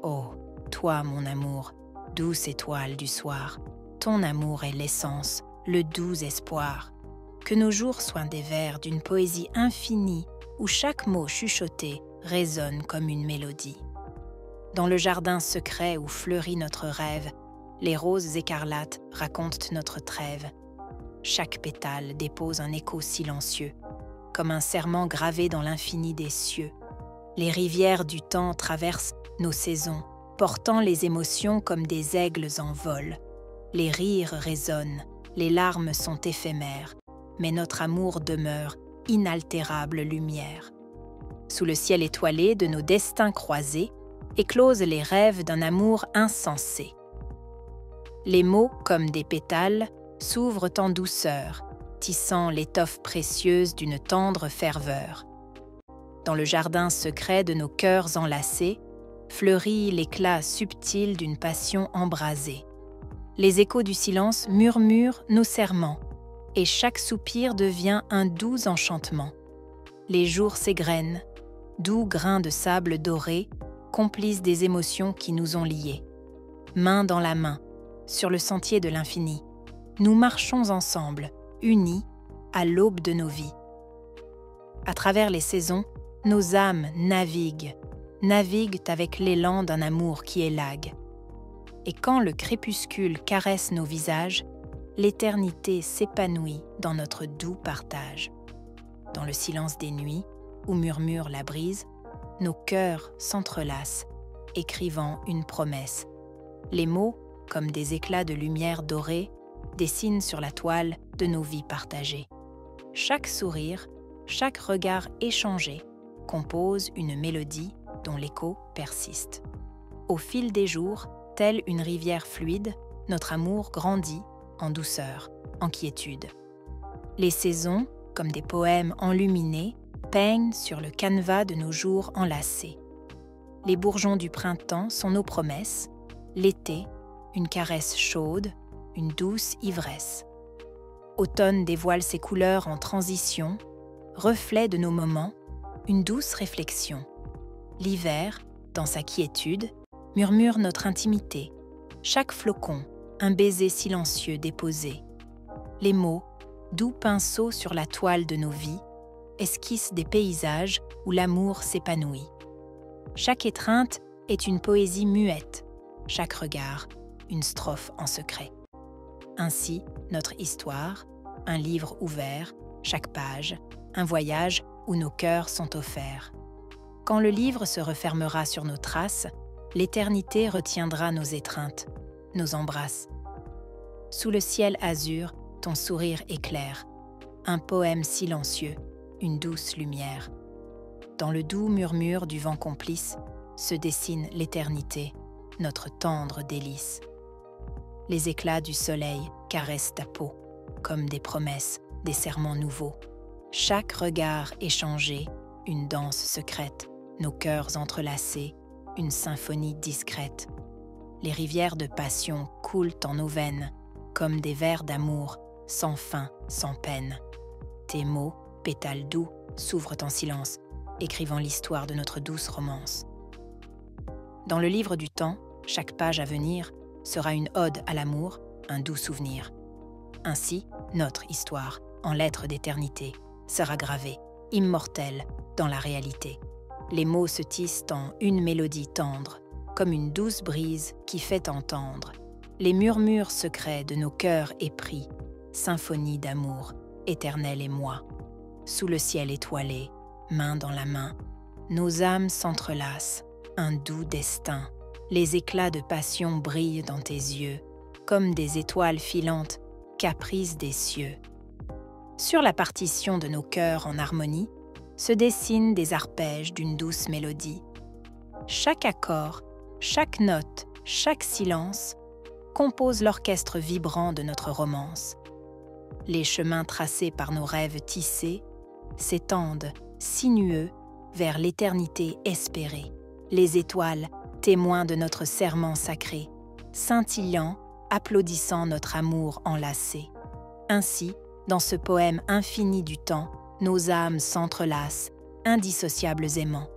Oh, toi, mon amour, douce étoile du soir, ton amour est l'essence, le doux espoir. Que nos jours soient des vers d'une poésie infinie où chaque mot chuchoté résonne comme une mélodie. Dans le jardin secret où fleurit notre rêve, les roses écarlates racontent notre trêve. Chaque pétale dépose un écho silencieux, comme un serment gravé dans l'infini des cieux. Les rivières du temps traversent nos saisons, portant les émotions comme des aigles en vol. Les rires résonnent, les larmes sont éphémères, mais notre amour demeure inaltérable lumière. Sous le ciel étoilé de nos destins croisés, éclosent les rêves d'un amour insensé. Les mots, comme des pétales, s'ouvrent en douceur, tissant l'étoffe précieuse d'une tendre ferveur. Dans le jardin secret de nos cœurs enlacés, fleurit l'éclat subtil d'une passion embrasée. Les échos du silence murmurent nos serments, et chaque soupir devient un doux enchantement. Les jours s'égrènent, doux grains de sable doré, complices des émotions qui nous ont liés. Main dans la main, sur le sentier de l'infini, nous marchons ensemble, unis, à l'aube de nos vies. À travers les saisons, nos âmes naviguent avec l'élan d'un amour qui élague. Et quand le crépuscule caresse nos visages, l'éternité s'épanouit dans notre doux partage. Dans le silence des nuits, où murmure la brise, nos cœurs s'entrelacent, écrivant une promesse. Les mots, comme des éclats de lumière dorée, dessinent sur la toile de nos vies partagées. Chaque sourire, chaque regard échangé, compose une mélodie dont l'écho persiste. Au fil des jours, telle une rivière fluide, notre amour grandit en douceur, en quiétude. Les saisons, comme des poèmes enluminés, peignent sur le canevas de nos jours enlacés. Les bourgeons du printemps sont nos promesses, l'été, une caresse chaude, une douce ivresse. Automne dévoile ses couleurs en transition, reflet de nos moments, une douce réflexion. L'hiver, dans sa quiétude, murmure notre intimité, chaque flocon, un baiser silencieux déposé. Les mots, doux pinceaux sur la toile de nos vies, esquissent des paysages où l'amour s'épanouit. Chaque étreinte est une poésie muette, chaque regard, une strophe en secret. Ainsi, notre histoire, un livre ouvert, chaque page, un voyage où nos cœurs sont offerts. Quand le livre se refermera sur nos traces, l'éternité retiendra nos étreintes, nos embrasses. Sous le ciel azur, ton sourire éclaire, un poème silencieux, une douce lumière. Dans le doux murmure du vent complice, se dessine l'éternité, notre tendre délice. Les éclats du soleil caressent ta peau, comme des promesses, des serments nouveaux. Chaque regard échangé, une danse secrète, nos cœurs entrelacés, une symphonie discrète. Les rivières de passion coulent en nos veines, comme des vers d'amour, sans fin, sans peine. Tes mots, pétales doux, s'ouvrent en silence, écrivant l'histoire de notre douce romance. Dans le livre du temps, chaque page à venir sera une ode à l'amour, un doux souvenir. Ainsi, notre histoire, en lettres d'éternité, sera gravée, immortelle, dans la réalité. Les mots se tissent en une mélodie tendre, comme une douce brise qui fait entendre les murmures secrets de nos cœurs épris, symphonie d'amour, éternel émoi. Sous le ciel étoilé, main dans la main, nos âmes s'entrelacent, un doux destin. Les éclats de passion brillent dans tes yeux, comme des étoiles filantes, caprices des cieux. Sur la partition de nos cœurs en harmonie, se dessinent des arpèges d'une douce mélodie. Chaque accord, chaque note, chaque silence compose l'orchestre vibrant de notre romance. Les chemins tracés par nos rêves tissés s'étendent, sinueux, vers l'éternité espérée. Les étoiles, témoins de notre serment sacré, scintillant, applaudissant notre amour enlacé. Ainsi, dans ce poème infini du temps, nos âmes s'entrelacent, indissociables aimants.